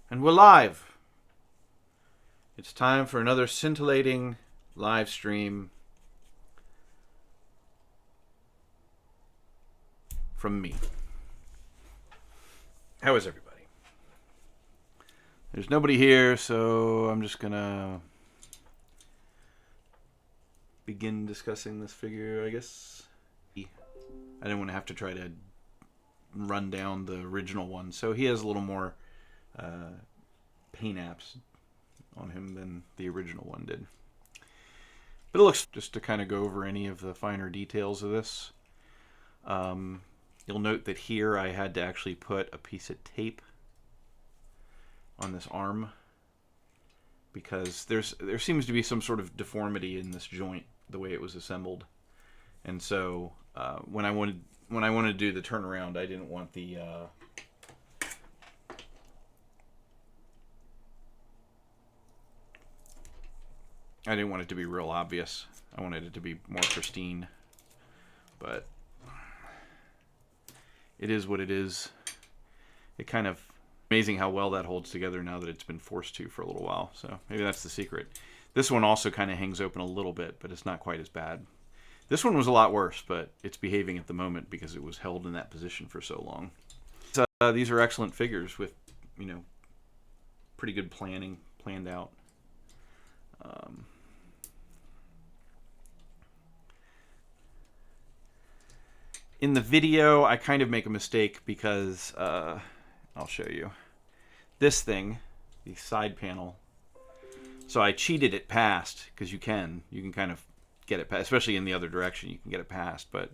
And we're live. It's time for another scintillating live stream from me. How is everybody? There's nobody here, so I'm just gonna begin discussing this figure, I guess. I didn't want to have to try to run down the original one, so he has a little more paint apps on him than the original one did. But it looks, just to kind of go over any of the finer details of this. You'll note that here I had to actually put a piece of tape on this arm because there seems to be some sort of deformity in this joint the way it was assembled, and so when I wanted to do the turnaround, I didn't want the I didn't want it to be real obvious. I wanted it to be more pristine, but it is what it is. It kind of amazing how well that holds together now that it's been forced to for a little while. So maybe that's the secret. This one also kind of hangs open a little bit, but it's not quite as bad. This one was a lot worse, but it's behaving at the moment because it was held in that position for so long. These are excellent figures with, pretty good planned out. In the video, I kind of make a mistake because, I'll show you. This thing, the side panel, so I cheated it past, because you can kind of get it past, especially in the other direction, you can get it past, but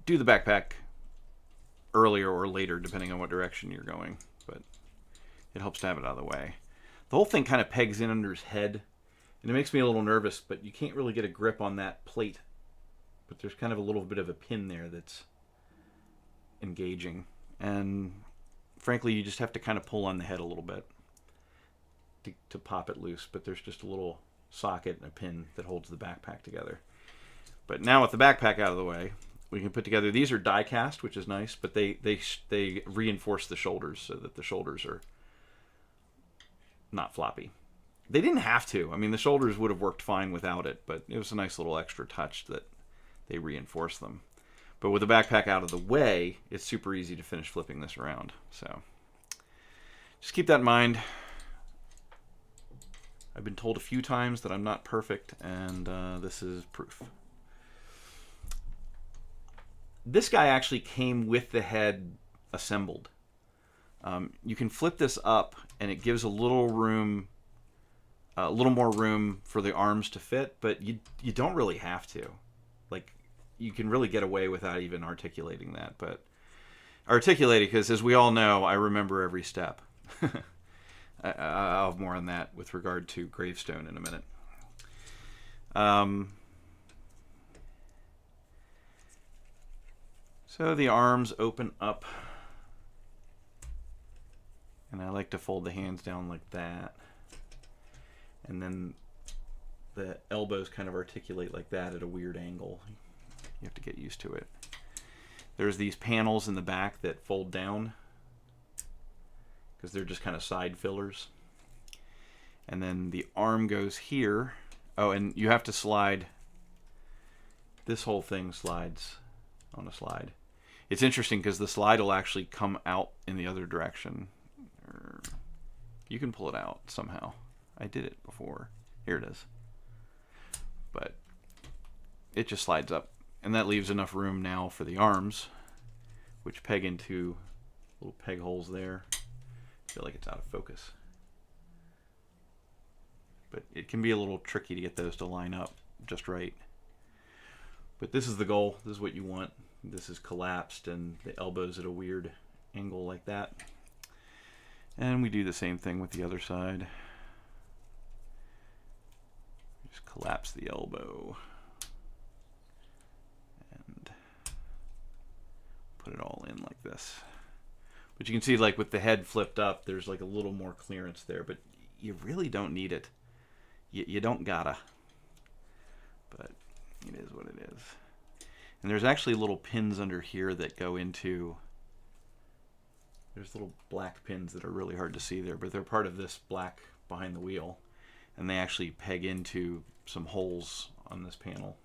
do the backpack earlier or later, depending on what direction you're going, but it helps to have it out of the way. The whole thing kind of pegs in under his head, and it makes me a little nervous, but you can't really get a grip on that plate. But there's kind of a little bit of a pin there that's engaging. And frankly, you just have to kind of pull on the head a little bit to pop it loose. But there's just a little socket and a pin that holds the backpack together. But now with the backpack out of the way, we can put together, these are die cast, which is nice, but they reinforce the shoulders so that the shoulders are not floppy. They didn't have to. I mean, the shoulders would have worked fine without it, but it was a nice little extra touch that they reinforce them. But with the backpack out of the way, it's super easy to finish flipping this around. So just keep that in mind. I've been told a few times that I'm not perfect, and this is proof. This guy actually came with the head assembled. You can flip this up, and it gives a little room, a little more room for the arms to fit, but you don't really have to. Like, you can really get away without even articulating that, but articulating, because as we all know, I remember every step. I'll have more on that with regard to Gravestone in a minute. So the arms open up, and I like to fold the hands down like that, and then the elbows kind of articulate like that at a weird angle. You have to get used to it. There's these panels in the back that fold down because they're just kind of side fillers. And then the arm goes here. Oh, and you have to slide. This whole thing slides on a slide. It's interesting because the slide will actually come out in the other direction. You can pull it out somehow. I did it before. Here it is. But it just slides up, and that leaves enough room now for the arms, which peg into little peg holes there. I feel like it's out of focus, but it can be a little tricky to get those to line up just right. But this is the goal. This is what you want. This is collapsed, and the elbows at a weird angle like that. And we do the same thing with the other side. Just collapse the elbow and put it all in like this. But you can see, like, with the head flipped up, there's like a little more clearance there, but you really don't need it. You don't gotta. But it is what it is. And there's actually little pins under here that go into There's little black pins that are really hard to see there, but they're part of this black behind the wheel, and they actually peg into some holes on this panel.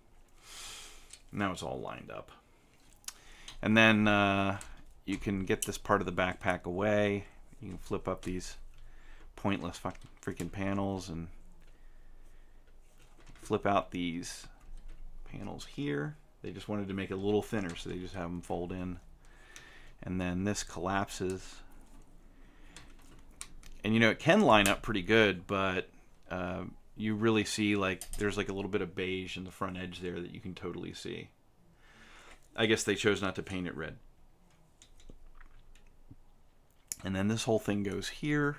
Now it's all lined up. And then you can get this part of the backpack away. You can flip up these pointless freaking panels and flip out these panels here. They just wanted to make it a little thinner, so they just have them fold in. And then this collapses. And you know, it can line up pretty good, but you really see like there's like a little bit of beige in the front edge there that you can totally see. I guess they chose not to paint it red. And then this whole thing goes here.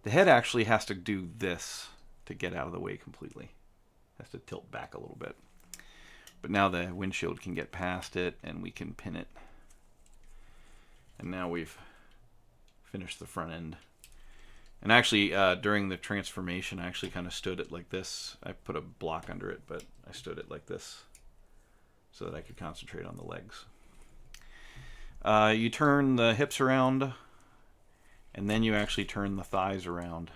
The head actually has to do this to get out of the way completely. It has to tilt back a little bit. But now the windshield can get past it and we can pin it. And now we've finished the front end. And actually, during the transformation, I actually kind of stood it like this. I put a block under it, but I stood it like this so that I could concentrate on the legs. You turn the hips around, and then you actually turn the thighs around.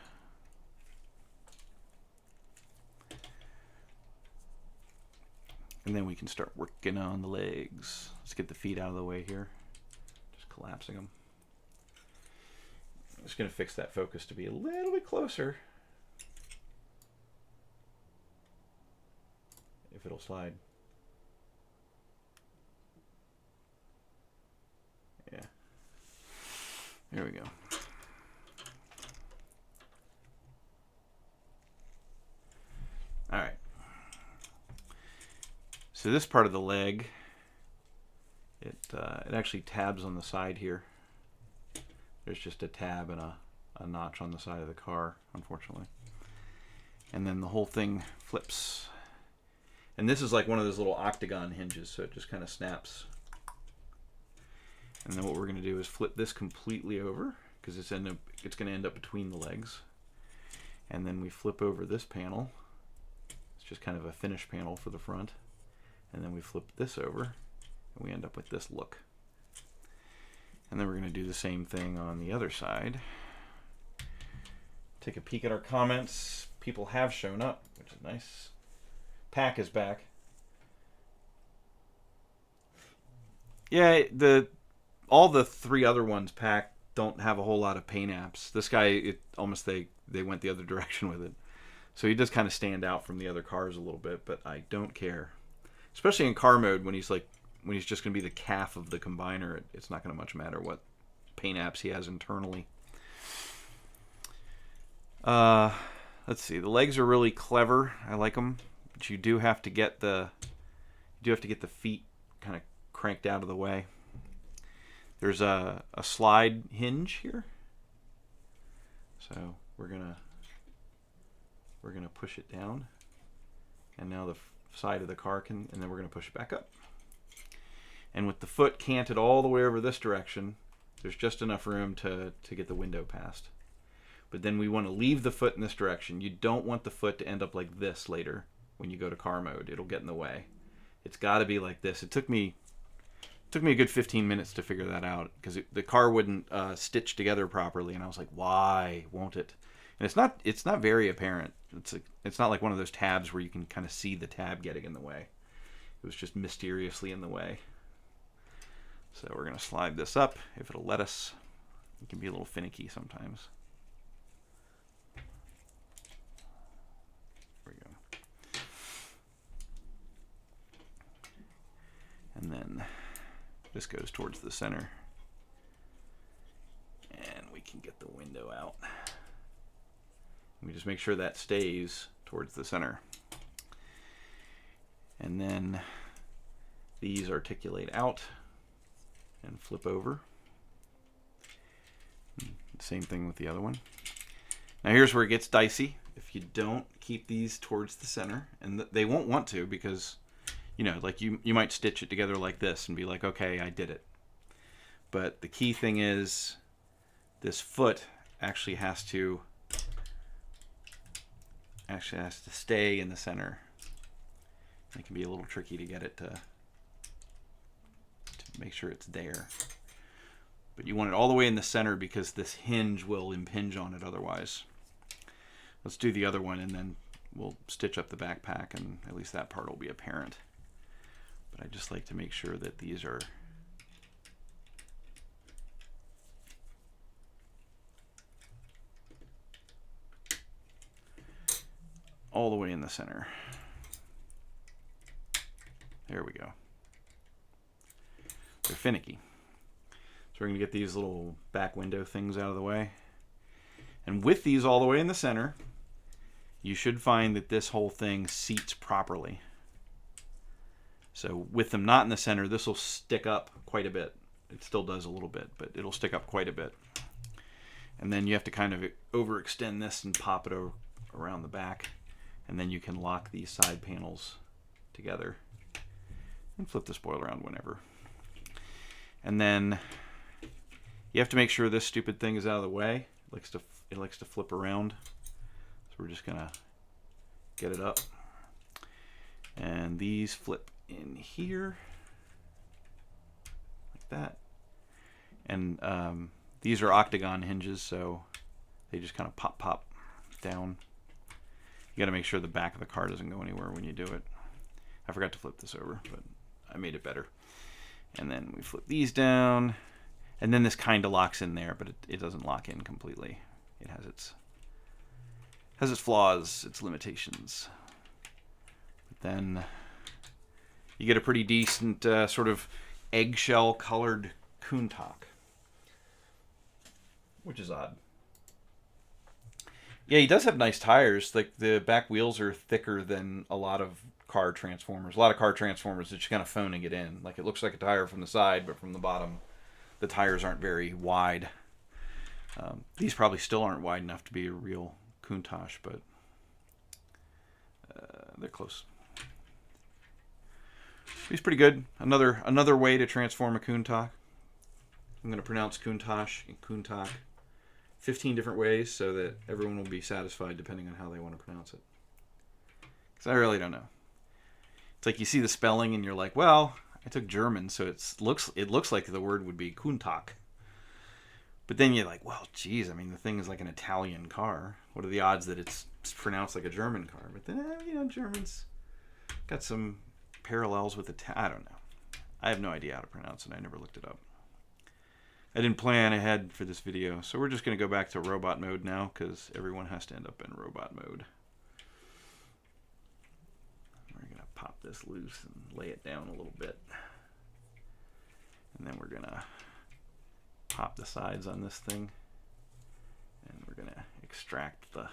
And then we can start working on the legs. Let's get the feet out of the way here. Just collapsing them. I'm just going to fix that focus to be a little bit closer. If it'll slide. Yeah. There we go. All right. So this part of the leg, it actually tabs on the side here. There's just a tab and a notch on the side of the car, unfortunately. And then the whole thing flips. And this is like one of those little octagon hinges, so it just kind of snaps. And then what we're going to do is flip this completely over, because it's going to end up between the legs. And then we flip over this panel. It's just kind of a finish panel for the front. And then we flip this over, and we end up with this look. And then we're going to do the same thing on the other side. Take a peek at our comments. People have shown up, which is nice. Pack is back. Yeah, all the three other ones, Pack, don't have a whole lot of paint apps. This guy, they went the other direction with it. So he does kind of stand out from the other cars a little bit, but I don't care. Especially in car mode when he's just going to be the calf of the combiner, it's not going to much matter what paint apps he has internally. Let's see. The legs are really clever. I like them, but you do have to get the feet kind of cranked out of the way. There's a slide hinge here, so we're gonna push it down, and now the side of the car and then we're going to push it back up. And with the foot canted all the way over this direction, there's just enough room to get the window past. But then we want to leave the foot in this direction. You don't want the foot to end up like this later when you go to car mode. It'll get in the way. It's got to be like this. It took me a good 15 minutes to figure that out, because the car wouldn't stitch together properly, and I was like, why won't it? And it's not very apparent. It's not like one of those tabs where you can kind of see the tab getting in the way. It was just mysteriously in the way. So we're going to slide this up if it'll let us. It can be a little finicky sometimes. There we go. And then this goes towards the center. And we can get the window out. We just make sure that stays towards the center. And then these articulate out and flip over. Same thing with the other one. Now here's where it gets dicey. If you don't keep these towards the center, and they won't want to, because like you might stitch it together like this and be like, okay, I did it. But the key thing is this foot actually has to stay in the center. It can be a little tricky to get it to make sure it's there. But you want it all the way in the center because this hinge will impinge on it otherwise. Let's do the other one and then we'll stitch up the backpack and at least that part will be apparent. But I just like to make sure that these are all the way in the center. There we go. They're finicky. So we're going to get these little back window things out of the way. And with these all the way in the center, you should find that this whole thing seats properly. So with them not in the center, this will stick up quite a bit. It still does a little bit, but it'll stick up quite a bit. And then you have to kind of overextend this and pop it around the back. And then you can lock these side panels together and flip the spoiler around whenever. And then you have to make sure this stupid thing is out of the way. It likes to flip around. So we're just gonna get it up. And these flip in here like that. And these are octagon hinges, so they just kind of pop down. You got to make sure the back of the car doesn't go anywhere when you do it. I forgot to flip this over, but I made it better. And then we flip these down, and then this kind of locks in there, but it doesn't lock in completely. It has its flaws, its limitations. But then you get a pretty decent sort of eggshell colored Countach, which is odd. Yeah, he does have nice tires. Like the back wheels are thicker than a lot of car transformers. A lot of car transformers are just kind of phoning it in. Like it looks like a tire from the side, but from the bottom, the tires aren't very wide. These probably still aren't wide enough to be a real Countach, but they're close. He's pretty good. Another way to transform a Countach. I'm going to pronounce Countach and Countach 15 different ways so that everyone will be satisfied depending on how they want to pronounce it. Because I really don't know. It's like you see the spelling and you're like, well, I took German, so it looks like the word would be Countach. But then you're like, well, geez, I mean, the thing is like an Italian car. What are the odds that it's pronounced like a German car? But then, German's got some parallels with I don't know. I have no idea how to pronounce it. I never looked it up. I didn't plan ahead for this video, so we're just going to go back to robot mode now because everyone has to end up in robot mode. We're going to pop this loose and lay it down a little bit. And then we're going to pop the sides on this thing. And we're going to extract the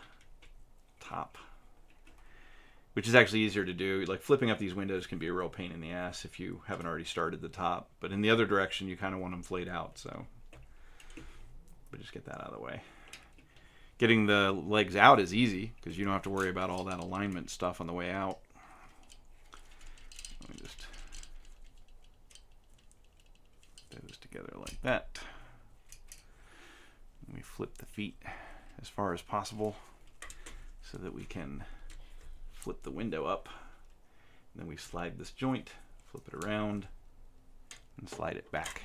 top, which is actually easier to do. Like flipping up these windows can be a real pain in the ass if you haven't already started the top. But in the other direction, you kind of want them flayed out. So, but just get that out of the way. Getting the legs out is easy because you don't have to worry about all that alignment stuff on the way out. Let me just put this together like that. And we flip the feet as far as possible so that we can flip the window up. And then we slide this joint, flip it around, and slide it back.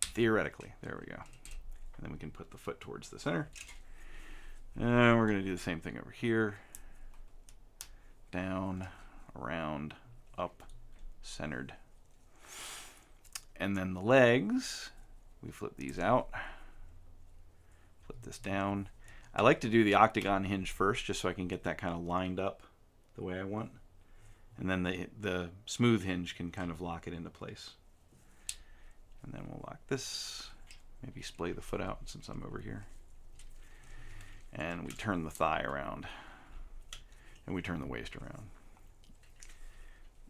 Theoretically, there we go. And then we can put the foot towards the center. And we're going to do the same thing over here. Down, around, up, centered. And then the legs, we flip these out. Flip this down. I like to do the octagon hinge first just so I can get that kind of lined up the way I want. And then the smooth hinge can kind of lock it into place. And then we'll lock this. Maybe splay the foot out since I'm over here. And we turn the thigh around. And we turn the waist around.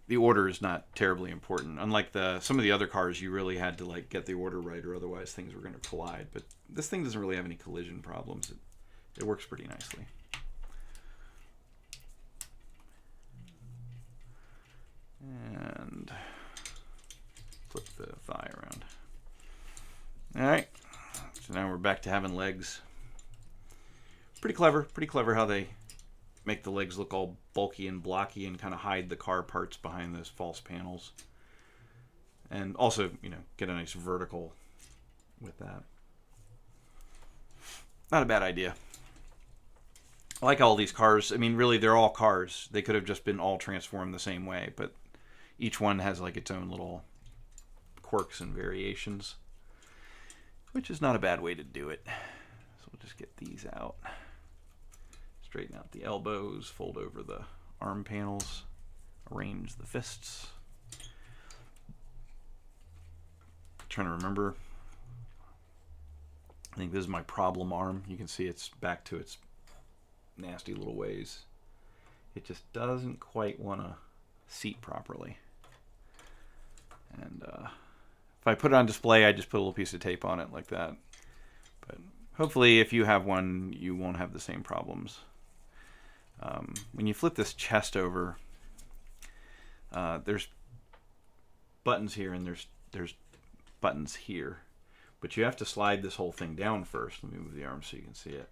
The order is not terribly important. Unlike some of the other cars, you really had to like get the order right or otherwise things were going to collide. But this thing doesn't really have any collision problems. It works pretty nicely. And flip the thigh around. All right, so now we're back to having legs. Pretty clever how they make the legs look all bulky and blocky and kind of hide the car parts behind those false panels. And also, get a nice vertical with that. Not a bad idea. I like all these cars. I mean, really, they're all cars. They could have just been all transformed the same way, but each one has like its own little quirks and variations, which is not a bad way to do it. So we'll just get these out. Straighten out the elbows, fold over the arm panels, arrange the fists. Trying to remember. I think this is my problem arm. You can see it's back to its nasty little ways. It just doesn't quite want to seat properly. And if I put it on display, I just put a little piece of tape on it like that. But hopefully if you have one, you won't have the same problems. When you flip this chest over, there's buttons here and there's buttons here. But you have to slide this whole thing down first. Let me move the arm so you can see it.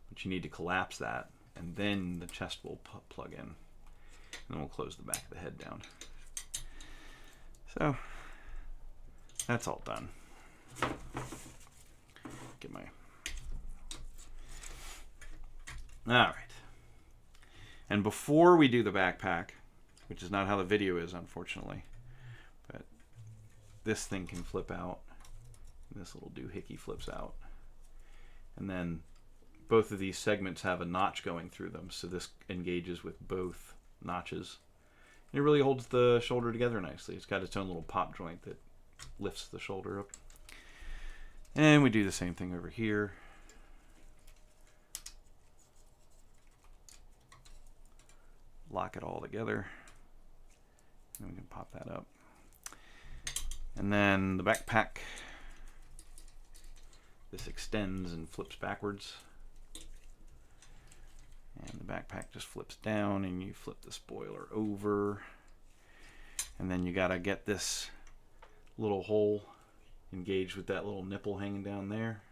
But you need to collapse that, and then the chest will plug in. And then we'll close the back of the head down. So, that's all done. Get my... Alright. And before we do the backpack, which is not how the video is, unfortunately, but this thing can flip out. This little doohickey flips out. And then both of these segments have a notch going through them, so this engages with both notches. And it really holds the shoulder together nicely. It's got its own little pop joint that lifts the shoulder up. And we do the same thing over here. Lock it all together. And we can pop that up. And then the backpack. This extends and flips backwards. And the backpack just flips down and you flip the spoiler over. And then you gotta get this little hole engaged with that little nipple hanging down there.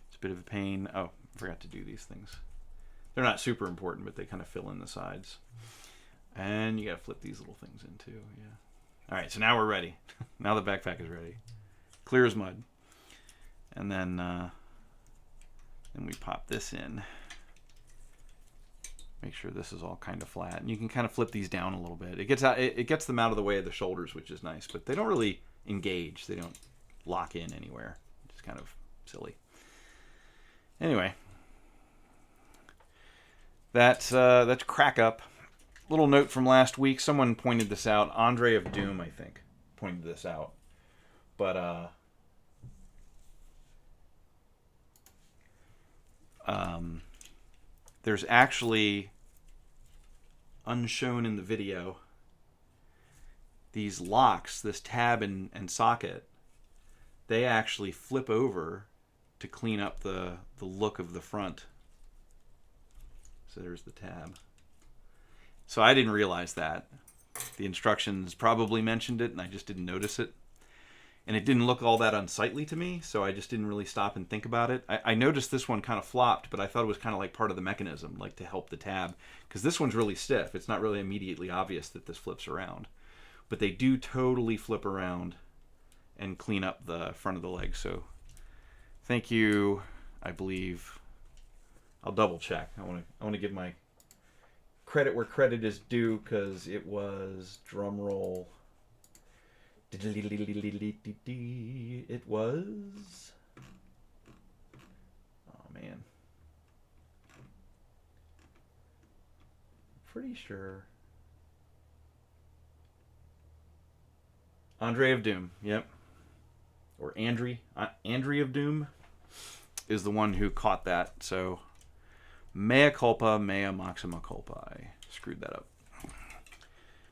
It's a bit of a pain. Oh, I forgot to do these things. They're not super important, but they kind of fill in the sides. And you gotta flip these little things in too, yeah. Alright, so now we're ready. Now the backpack is ready. Clear as mud. And then we pop this in. Make sure this is all kind of flat. And you can kind of flip these down a little bit. It gets them out of the way of the shoulders, which is nice. But they don't really engage. They don't lock in anywhere. It's kind of silly. Anyway. That's Crackup. Little note from last week. Someone pointed this out. Andre of Doom, I think, pointed this out. But there's actually, unshown in the video, these locks, this tab and socket, they actually flip over to clean up the look of the front. So there's the tab. So I didn't realize that. The instructions probably mentioned it and I just didn't notice it. And it didn't look all that unsightly to me, so I just didn't really stop and think about it. I noticed this one kind of flopped, but I thought it was kind of like part of the mechanism, like to help the tab. Because this one's really stiff. It's not really immediately obvious that this flips around. But they do totally flip around and clean up the front of the leg. So thank you, I believe. I'll double check. I want to give my credit where credit is due, because it was, drum roll, it was, oh man, pretty sure, Andre of Doom, yep, or Andre of Doom is the one who caught that. So mea culpa, mea maxima culpa. I screwed that up.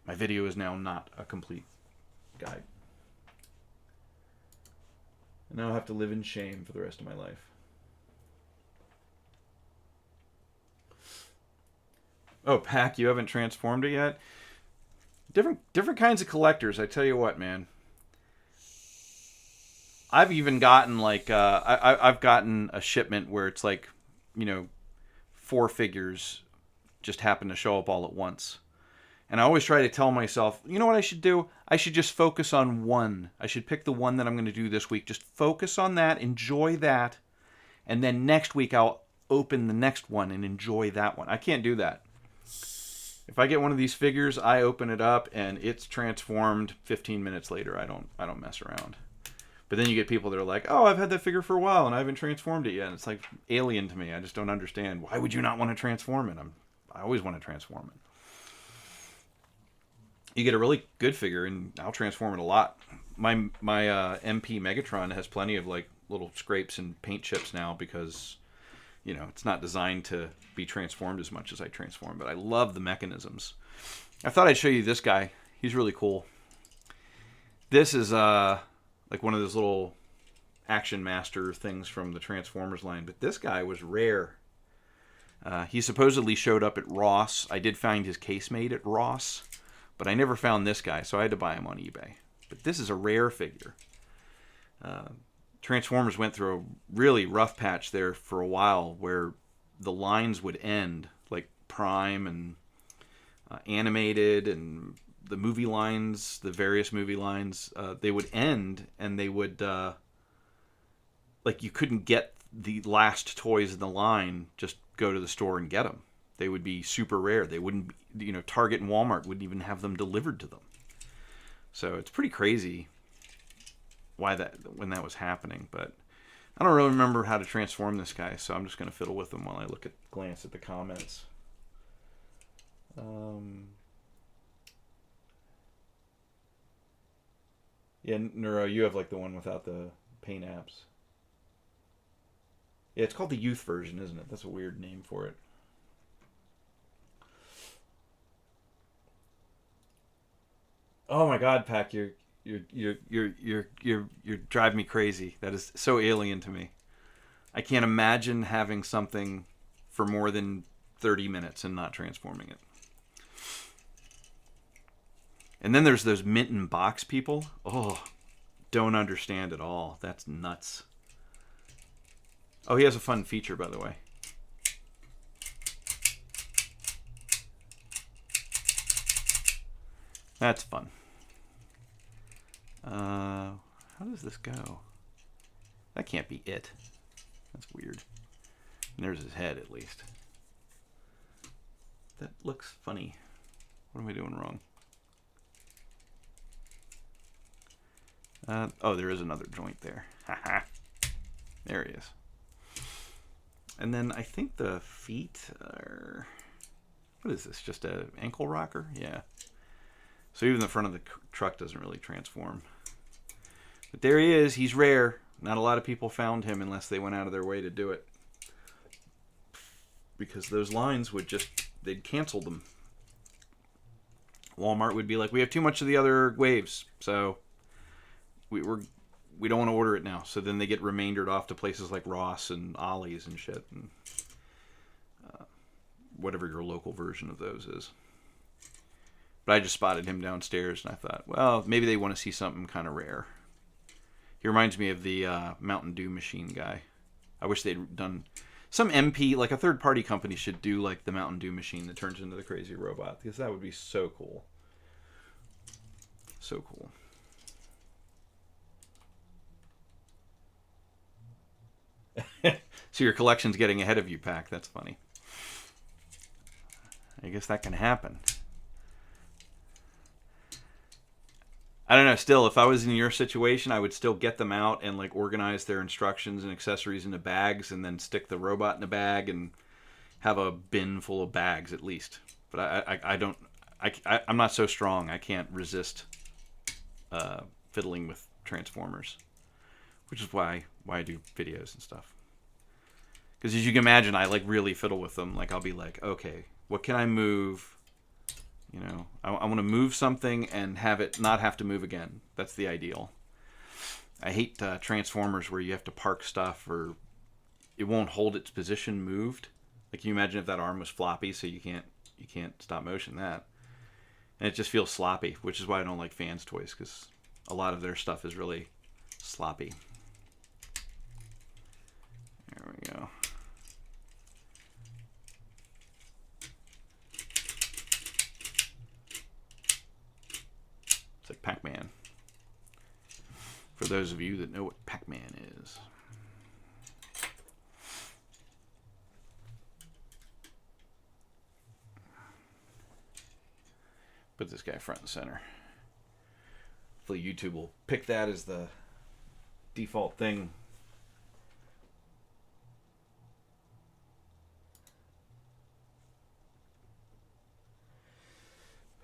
My video is now not a complete guide. And now I'll have to live in shame for the rest of my life. Oh, Pack, you haven't transformed it yet? Different kinds of collectors, I tell you what, man. I've even gotten like I've gotten a shipment where it's like, you know, 4 figures just happen to show up all at once. And I always try to tell myself, you know what I should do? I should just focus on one. I should pick the one that I'm going to do this week. Just focus on that, enjoy that, and then next week I'll open the next one and enjoy that one. I can't do that. If I get one of these figures, I open it up and it's transformed 15 minutes later. I don't mess around. But then you get people that are like, "Oh, I've had that figure for a while and I haven't transformed it yet." And it's like alien to me. I just don't understand. Why would you not want to transform it? I always want to transform it. You get a really good figure, and I'll transform it a lot. My MP Megatron has plenty of like little scrapes and paint chips now because, you know, it's not designed to be transformed as much as I transform. But I love the mechanisms. I thought I'd show you this guy. He's really cool. This is like one of those little Action Master things from the Transformers line. But this guy was rare. He supposedly showed up at Ross. I did find his case made at Ross. But I never found this guy, so I had to buy him on eBay. But this is a rare figure. Transformers went through a really rough patch there for a while where the lines would end, like Prime and Animated and the movie lines, the various movie lines, they would end and they would, like you couldn't get the last toys in the line, just go to the store and get them. They would be super rare. They wouldn't, you know, Target and Walmart wouldn't even have them delivered to them. So it's pretty crazy when that was happening. But I don't really remember how to transform this guy, so I'm just going to fiddle with him while I glance at the comments. Yeah, Neuro, you have like the one without the paint apps. Yeah, it's called the youth version, isn't it? That's a weird name for it. Oh my God, Pac, you're driving me crazy. That is so alien to me. I can't imagine having something for more than 30 minutes and not transforming it. And then there's those mint and box people. Oh, don't understand at all. That's nuts. Oh, he has a fun feature, by the way. That's fun. How does this go? That can't be it. That's weird. And there's his head, at least. That looks funny. What am I doing wrong? Oh, there is another joint there. Haha. There he is. And then I think the feet are... What is this? Just an ankle rocker? Yeah. So even the front of the truck doesn't really transform. But there he is. He's rare. Not a lot of people found him unless they went out of their way to do it. Because those lines would just... They'd cancel them. Walmart would be like, we have too much of the other waves, so we don't want to order it now. So then they get remaindered off to places like Ross and Ollie's and shit. And, whatever your local version of those is. But I just spotted him downstairs, and I thought, well, maybe they want to see something kind of rare. He reminds me of the Mountain Dew machine guy. I wish they'd done... Some MP, like a third-party company, should do like the Mountain Dew machine that turns into the crazy robot. Because that would be so cool. So cool. So your collection's getting ahead of you, Pac. That's funny. I guess that can happen. I don't know, still, if I was in your situation, I would still get them out and like organize their instructions and accessories into bags and then stick the robot in a bag and have a bin full of bags at least. But I'm not so strong. I can't resist fiddling with Transformers, which is why I do videos and stuff. Because as you can imagine, I like really fiddle with them. Like I'll be like, okay, what can I move? You know, I want to move something and have it not have to move again. That's the ideal. I hate Transformers where you have to park stuff or it won't hold its position moved. Like, can you imagine if that arm was floppy so you can't stop motion that? And it just feels sloppy, which is why I don't like Fans Toys, because a lot of their stuff is really sloppy. There we go. those of you that know what Pac-Man is. Put this guy front and center. Hopefully YouTube will pick that as the default thing.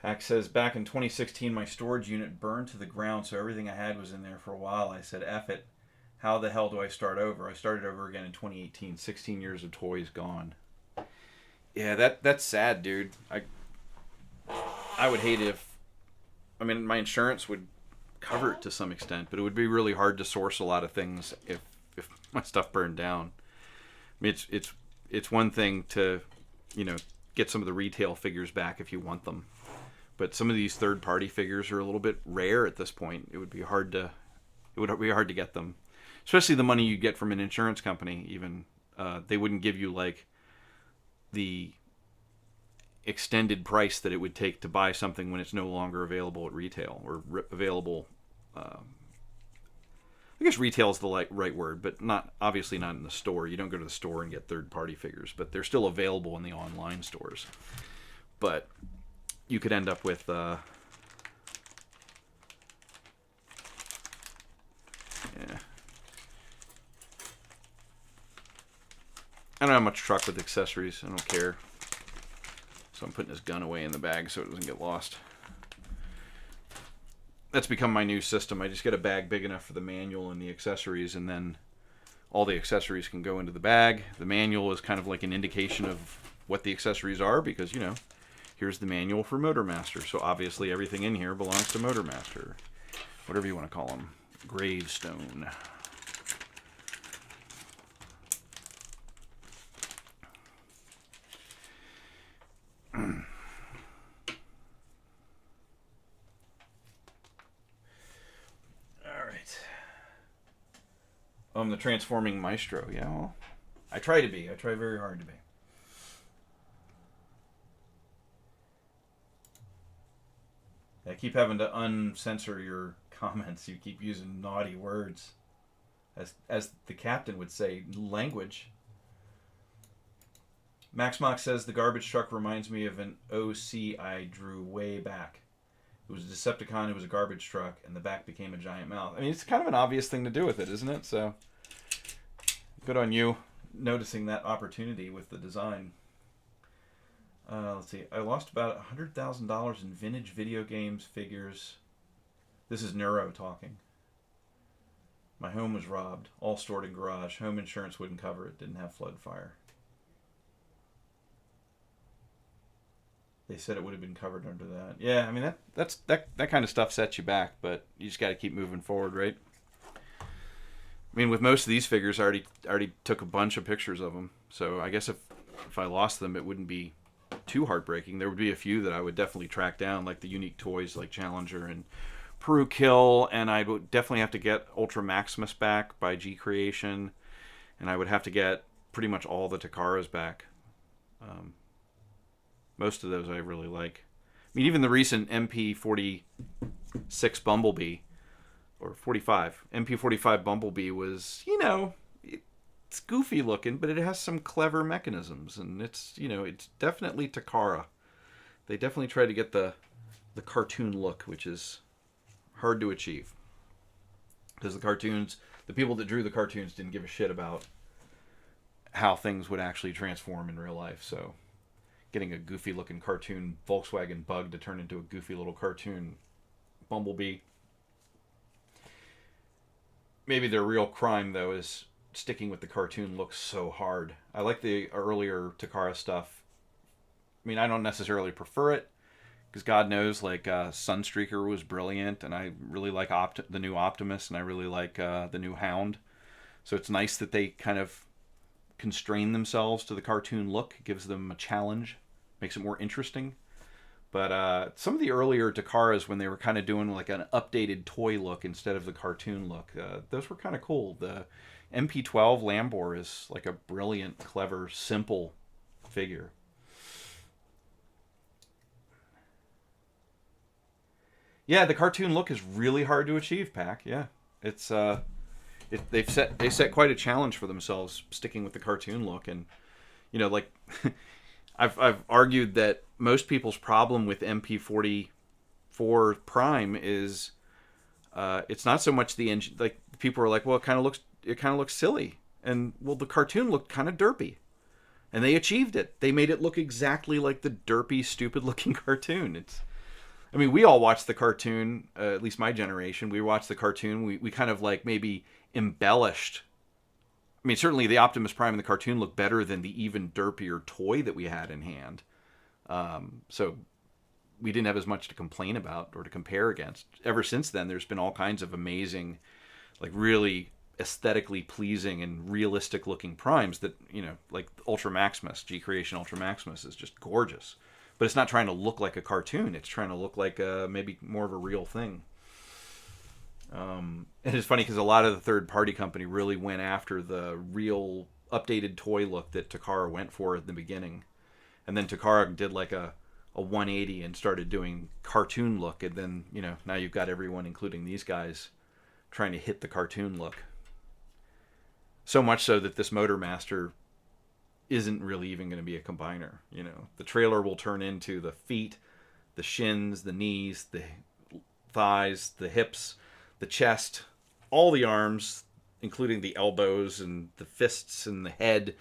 Pack says, back in 2016, my storage unit burned to the ground, so everything I had was in there for a while. I said, F it. How the hell do I start over? I started over again in 2018. 16 years of toys gone. Yeah, that's sad, dude. I would hate if... I mean, my insurance would cover it to some extent, but it would be really hard to source a lot of things if my stuff burned down. I mean, it's one thing to, you know, get some of the retail figures back if you want them. But some of these third-party figures are a little bit rare at this point. It would be hard to get them, especially the money you get from an insurance company. Even they wouldn't give you like the extended price that it would take to buy something when it's no longer available at retail or available. I guess retail is the right word, but obviously not in the store. You don't go to the store and get third-party figures, but they're still available in the online stores. But you could end up with yeah. I don't have much truck with accessories. I don't care. So I'm putting this gun away in the bag so it doesn't get lost. That's become my new system. I just get a bag big enough for the manual and the accessories, and then all the accessories can go into the bag. The manual is kind of like an indication of what the accessories are because, you know, here's the manual for Motormaster. So obviously everything in here belongs to Motormaster. Whatever you want to call them. Gravestone. Alright. I'm the transforming maestro. Yeah, well, I try to be. I try very hard to be. I keep having to uncensor your comments. You keep using naughty words. As the captain would say, language. Max Mock says the garbage truck reminds me of an OC I drew way back. It was a Decepticon, it was a garbage truck, and the back became a giant mouth. I mean, it's kind of an obvious thing to do with it, isn't it? So, good on you noticing that opportunity with the design. Let's see. I lost about $100,000 in vintage video games, figures. This is Neuro talking. My home was robbed, all stored in garage. Home insurance wouldn't cover it, didn't have flood fire. They said it would have been covered under that. Yeah, I mean that kind of stuff sets you back, but you just got to keep moving forward, right? I mean, with most of these figures, I already took a bunch of pictures of them, so I guess if I lost them, it wouldn't be too heartbreaking. There would be a few that I would definitely track down, like the unique toys like Challenger and Peru Kill, and I would definitely have to get Ultra Maximus back by G Creation, and I would have to get pretty much all the Takaras back. Most of those I really like. I mean, even the recent MP46 Bumblebee, or 45, MP45 Bumblebee was, you know, it's goofy looking, but it has some clever mechanisms, and it's, you know, it's definitely Takara. They definitely try to get the cartoon look, which is hard to achieve. Because the people that drew the cartoons didn't give a shit about how things would actually transform in real life, so getting a goofy looking cartoon Volkswagen Bug to turn into a goofy little cartoon Bumblebee. Maybe their real crime, though, is sticking with the cartoon look so hard. I like the earlier Takara stuff. I mean, I don't necessarily prefer it, because God knows, like, Sunstreaker was brilliant, and I really like the new Optimus, and I really like the new Hound. So it's nice that they kind of constrain themselves to the cartoon look. It gives them a challenge, makes it more interesting. But some of the earlier Takaras, when they were kind of doing like an updated toy look instead of the cartoon look, those were kind of cool. The MP12 Lambor is like a brilliant, clever, simple figure. Yeah, the cartoon look is really hard to achieve, Pac. Yeah, It's they set quite a challenge for themselves sticking with the cartoon look, and you know, like I've argued that most people's problem with MP44 Prime is it's not so much the engine. Like people are like, well, it kind of looks silly, and well, the cartoon looked kind of derpy, and they achieved it. They made it look exactly like the derpy, stupid-looking cartoon. I mean, we all watched the cartoon. At least my generation, we watched the cartoon. We kind of like maybe embellished. I mean, certainly the Optimus Prime in the cartoon looked better than the even derpier toy that we had in hand. So we didn't have as much to complain about or to compare against. Ever since then, there's been all kinds of amazing, like really aesthetically pleasing and realistic looking primes that, you know, like Ultra Maximus, G Creation Ultra Maximus is just gorgeous. But it's not trying to look like a cartoon. It's trying to look like maybe more of a real thing. And it's funny because a lot of the third-party company really went after the real updated toy look that Takara went for at the beginning. And then Takara did like a 180 and started doing cartoon look. And then, you know, now you've got everyone, including these guys, trying to hit the cartoon look. So much so that this Motor Master isn't really even going to be a combiner. You know, the trailer will turn into the feet, the shins, the knees, the thighs, the hips, the chest, all the arms, including the elbows and the fists and the head.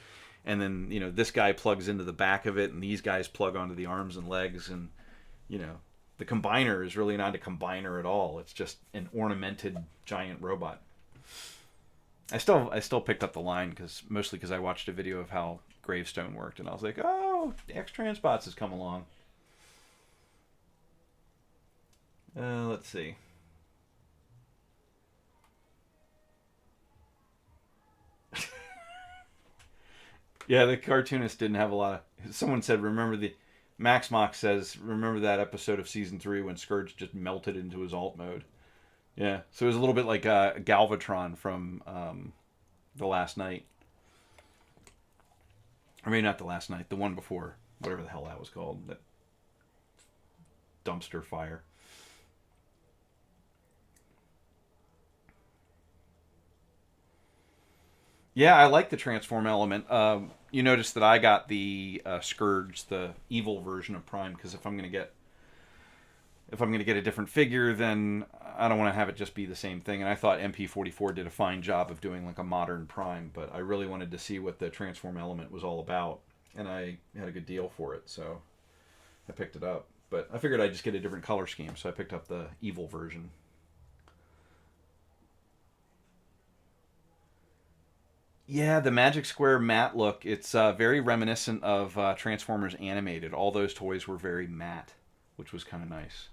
And then, you know, this guy plugs into the back of it, and these guys plug onto the arms and legs. And, you know, the combiner is really not a combiner at all. It's just an ornamented giant robot. I still picked up the line mostly because I watched a video of how Gravestone worked, and I was like, oh, X-Transbots has come along. Let's see. Yeah, the cartoonist didn't have a lot of... Someone said, Max Mock says, remember that episode of Season 3 when Scourge just melted into his alt mode? Yeah, so it was a little bit like Galvatron from The Last Night. Or maybe not The Last Night, the one before, whatever the hell that was called. That dumpster fire. Yeah, I like the transform element. You notice that I got the Scourge, the evil version of Prime, because if I'm gonna get a different figure, then I don't want to have it just be the same thing. And I thought MP44 did a fine job of doing like a modern Prime, but I really wanted to see what the transform element was all about, and I had a good deal for it, so I picked it up. But I figured I'd just get a different color scheme, so I picked up the evil version. Yeah, the Magic Square matte look, it's very reminiscent of Transformers Animated. All those toys were very matte, which was kind of nice.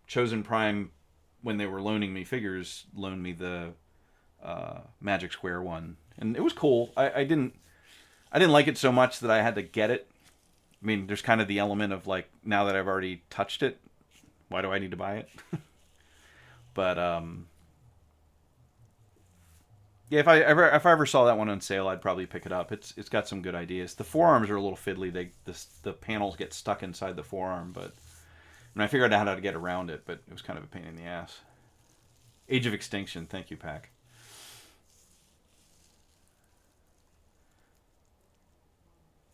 Chosen Prime, when they were loaning me figures, loaned me the Magic Square one, and it was cool. I didn't like it so much that I had to get it. I mean, there's kind of the element of like, now that I've already touched it, why do I need to buy it? But yeah, if I ever saw that one on sale, I'd probably pick it up. It's got some good ideas. The forearms are a little fiddly. The panels get stuck inside the forearm, but I figured out how to get around it, but it was kind of a pain in the ass. Age of Extinction, thank you, Pack.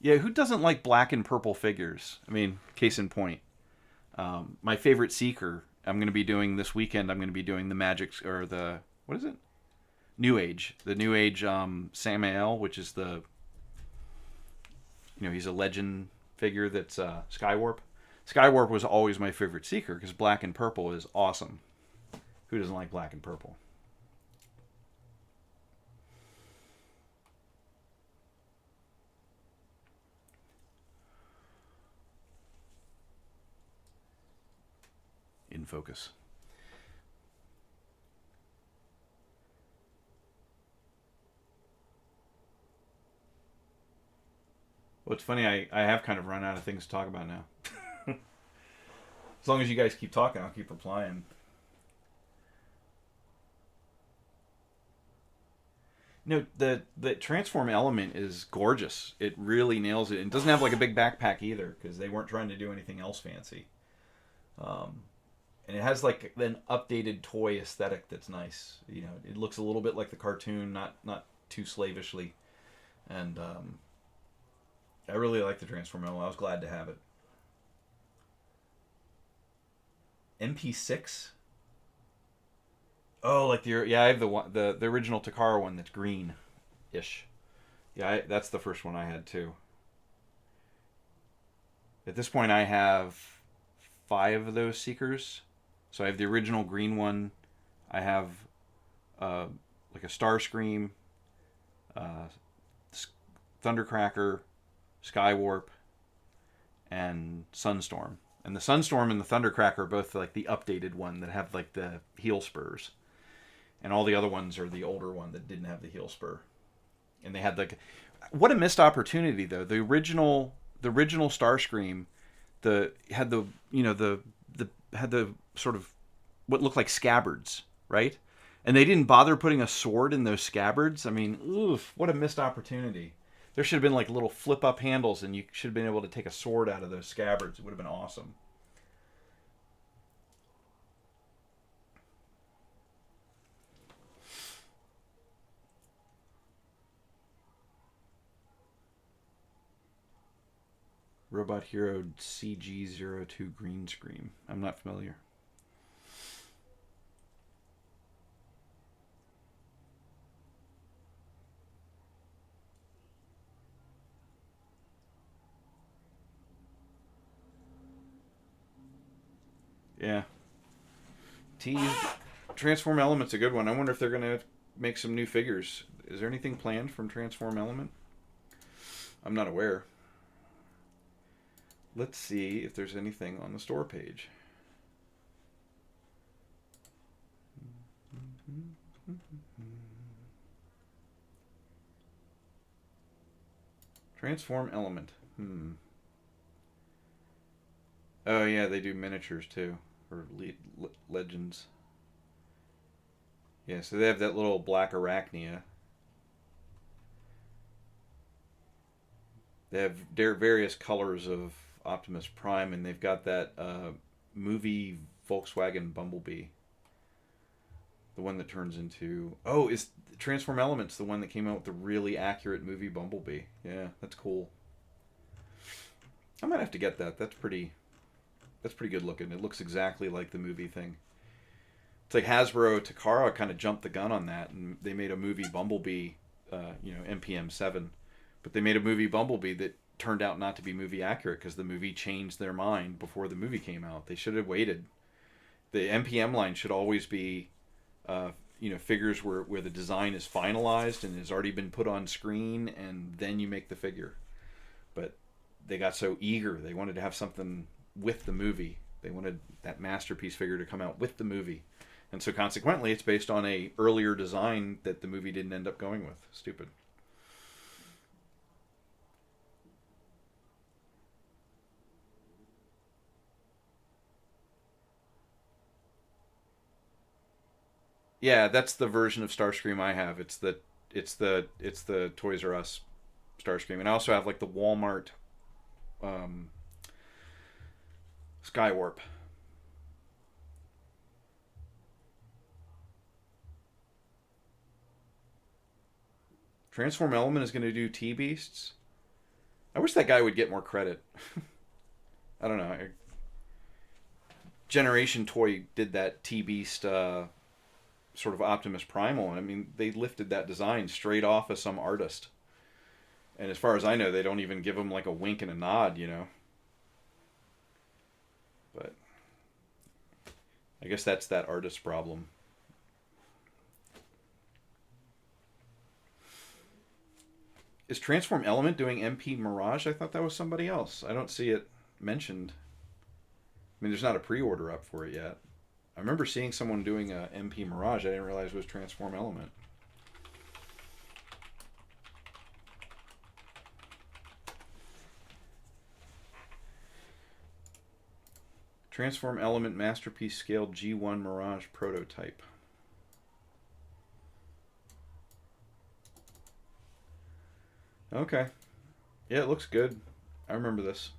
Yeah, who doesn't like black and purple figures? I mean, case in point. My favorite Seeker, I'm going to be doing this weekend. I'm going to be doing the Magic, or the, what is it? New Age. The New Age Samael, which is the, you know, he's a legend figure that's Skywarp. Skywarp was always my favorite Seeker because black and purple is awesome. Who doesn't like black and purple? In focus. Well, it's funny, I have kind of run out of things to talk about now. As long as you guys keep talking, I'll keep replying. No, the transform element is gorgeous. It really nails it. It doesn't have like a big backpack either, because they weren't trying to do anything else fancy. And it has like an updated toy aesthetic that's nice. You know, it looks a little bit like the cartoon, not too slavishly. And I really like the Transform element. I was glad to have it. MP6. Oh, like I have the one, the original Takara one that's green, ish. Yeah, that's the first one I had too. At this point, I have 5 of those Seekers. So I have the original green one. I have uh, like a Starscream, uh, Thundercracker, Skywarp, and Sunstorm. And the Sunstorm and the Thundercracker are both like the updated one that have like the heel spurs. And all the other ones are the older one that didn't have the heel spur. And they had like, what a missed opportunity though. The original Starscream, had the had the sort of what looked like scabbards, right? And they didn't bother putting a sword in those scabbards. I mean, oof, what a missed opportunity. There should have been like little flip up handles, and you should have been able to take a sword out of those scabbards. It would have been awesome. Robot Hero CG02 green screen. I'm not familiar. Yeah. Transform Element's a good one. I wonder if they're going to make some new figures. Is there anything planned from Transform Element? I'm not aware. Let's see if there's anything on the store page. Transform Element. Oh yeah, they do miniatures too, or legends. Yeah, so they have that little black Arachnia. They have various colors of Optimus Prime, and they've got that movie Volkswagen Bumblebee. The one that turns into... Oh, is Transform Elements the one that came out with the really accurate movie Bumblebee? Yeah, that's cool. I might have to get that. That's pretty good looking. It looks exactly like the movie thing. It's like Hasbro Takara kind of jumped the gun on that, and they made a movie Bumblebee, MPM7. But they made a movie Bumblebee that turned out not to be movie accurate because the movie changed their mind before the movie came out. They should have waited. The MPM line should always be, figures where the design is finalized and has already been put on screen, and then you make the figure. But they got so eager. They wanted to have something with the movie. They wanted that masterpiece figure to come out with the movie. And so consequently, it's based on a earlier design that the movie didn't end up going with. Stupid. Yeah, that's the version of Starscream I have. It's the Toys R Us Starscream, and I also have like the Walmart um, Skywarp. Transform Element is going to do T Beasts. I wish that guy would get more credit. I don't know. Generation Toy did that T Beast sort of Optimus Primal, and I mean they lifted that design straight off of some artist. And as far as I know, they don't even give him like a wink and a nod. But I guess that's that artist's problem. Is Transform Element doing MP Mirage? I thought that was somebody else. I don't see it mentioned. I mean, there's not a pre-order up for it yet. I remember seeing someone doing a MP Mirage. I didn't realize it was Transform Element. Transform Element Masterpiece Scale G1 Mirage Prototype. Okay. Yeah, it looks good. I remember this.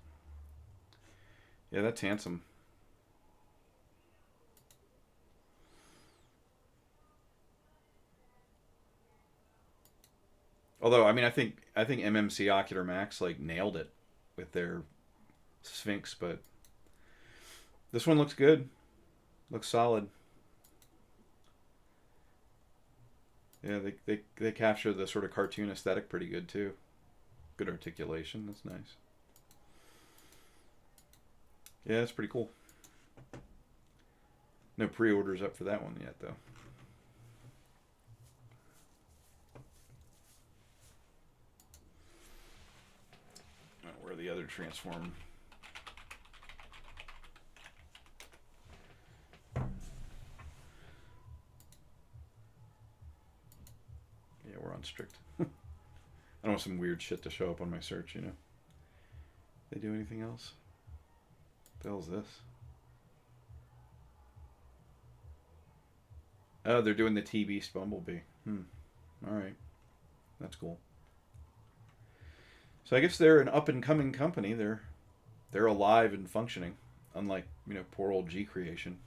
Yeah, that's handsome. Although, I mean, I think MMC Ocular Max like nailed it with their Sphinx, but this one looks good. Looks solid. Yeah, they capture the sort of cartoon aesthetic pretty good too. Good articulation. That's nice. Yeah, that's pretty cool. No pre-orders up for that one yet, though. Where are the other transform? Yeah, we're on strict. I don't want some weird shit to show up on my search, you know. They do anything else? What the hell is this? Oh, they're doing the T-Beast Bumblebee. Alright. That's cool. So I guess they're an up-and-coming company. They're alive and functioning. Unlike, you know, poor old G Creation.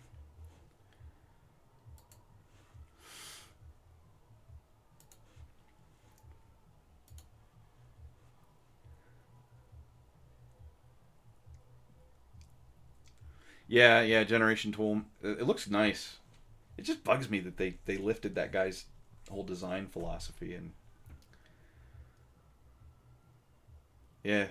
Yeah, Generation Tool. It looks nice. It just bugs me that they lifted that guy's whole design philosophy and yeah.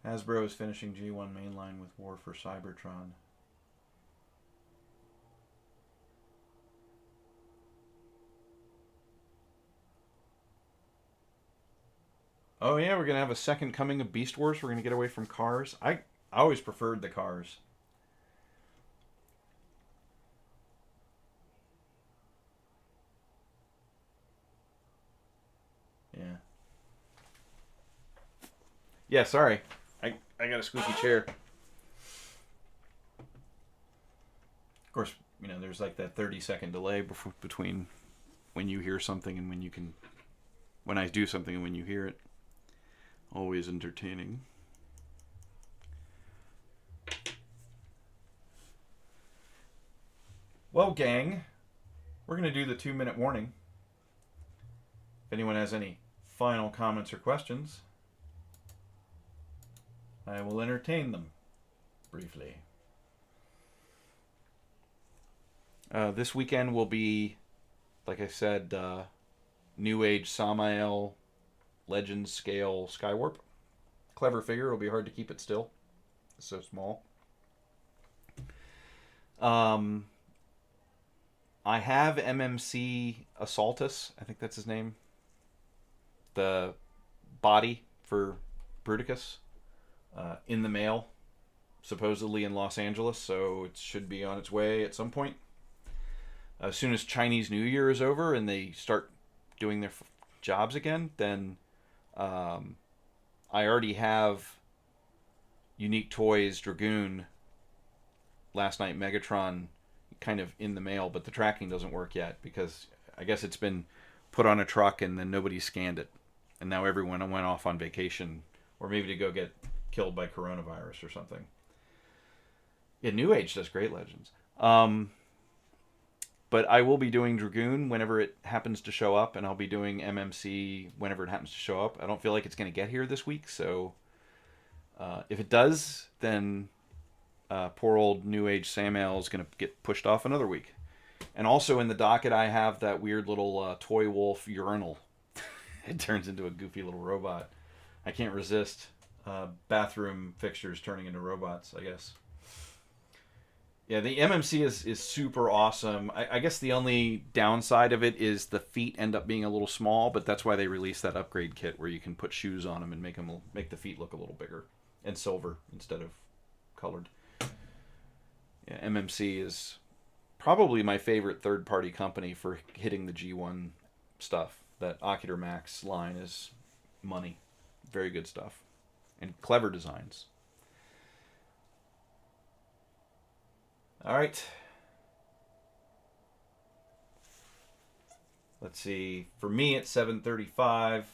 Hasbro is finishing G1 mainline with War for Cybertron. Oh yeah, we're gonna have a second coming of Beast Wars. We're gonna get away from cars. I always preferred the cars. Yeah. Yeah, sorry. I got a squeaky chair. Of course, you know, there's like that 30-second delay between when you hear something and when I do something and when you hear it. Always entertaining. Well, gang, we're going to do the 2-minute warning. If anyone has any final comments or questions, I will entertain them briefly. This weekend will be, like I said, New Age Samael Legends Scale Skywarp. Clever figure. It'll be hard to keep it still. It's so small. I have MMC Assaultus. I think that's his name. The body for Bruticus in the mail, supposedly in Los Angeles, so it should be on its way at some point. As soon as Chinese New Year is over and they start doing their jobs again, then I already have Unique Toys Dragoon Last Night Megatron kind of in the mail, but the tracking doesn't work yet because I guess it's been put on a truck and then nobody scanned it. And now everyone went off on vacation or maybe to go get killed by coronavirus or something. Yeah, New Age does great Legends. But I will be doing Dragoon whenever it happens to show up, and I'll be doing MMC whenever it happens to show up. I don't feel like it's going to get here this week, so if it does, then poor old New Age Samael is going to get pushed off another week. And also in the docket, I have that weird little toy wolf urinal. It turns into a goofy little robot. I can't resist bathroom fixtures turning into robots, I guess. Yeah, the MMC is super awesome. I guess the only downside of it is the feet end up being a little small, but that's why they released that upgrade kit where you can put shoes on them and make the feet look a little bigger and silver instead of colored. Yeah, MMC is probably my favorite third-party company for hitting the G1 stuff. That Ocular Max line is money. Very good stuff. And clever designs. All right. Let's see. For me, it's 7:35,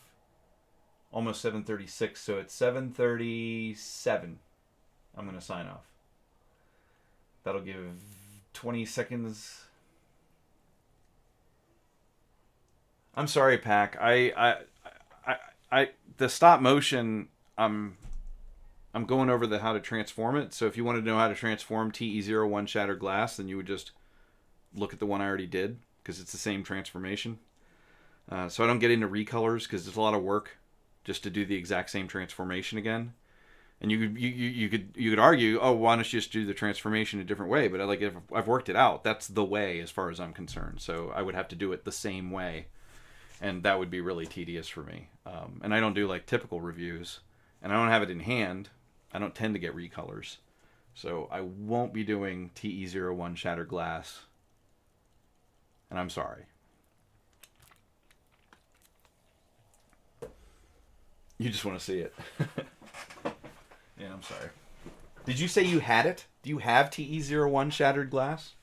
almost 7:36, so it's 7:37. I'm going to sign off. That'll give 20 seconds. I'm sorry, Pack. The stop motion, I'm going over the how to transform it. So if you wanted to know how to transform TE01 Shattered Glass, then you would just look at the one I already did, because it's the same transformation. So I don't get into recolors because it's a lot of work just to do the exact same transformation again. And you could argue, oh, why don't you just do the transformation a different way? But if I've worked it out, that's the way as far as I'm concerned. So I would have to do it the same way, and that would be really tedious for me. And I don't do like typical reviews, and I don't have it in hand. I don't tend to get recolors, so I won't be doing TE01 Shattered Glass. And I'm sorry. You just want to see it. Yeah, I'm sorry. Did you say you had it? Do you have TE01 Shattered Glass?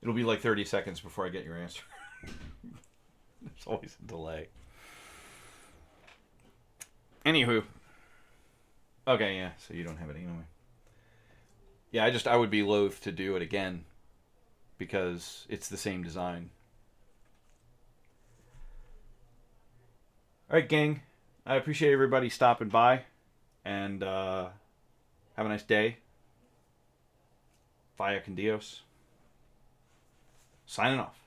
It'll be like 30 seconds before I get your answer. There's always a delay. Anywho. Okay, yeah, so you don't have it anyway. Yeah, I would be loath to do it again because it's the same design. All right, gang. I appreciate everybody stopping by, and have a nice day. Vaya con Dios. Signing off.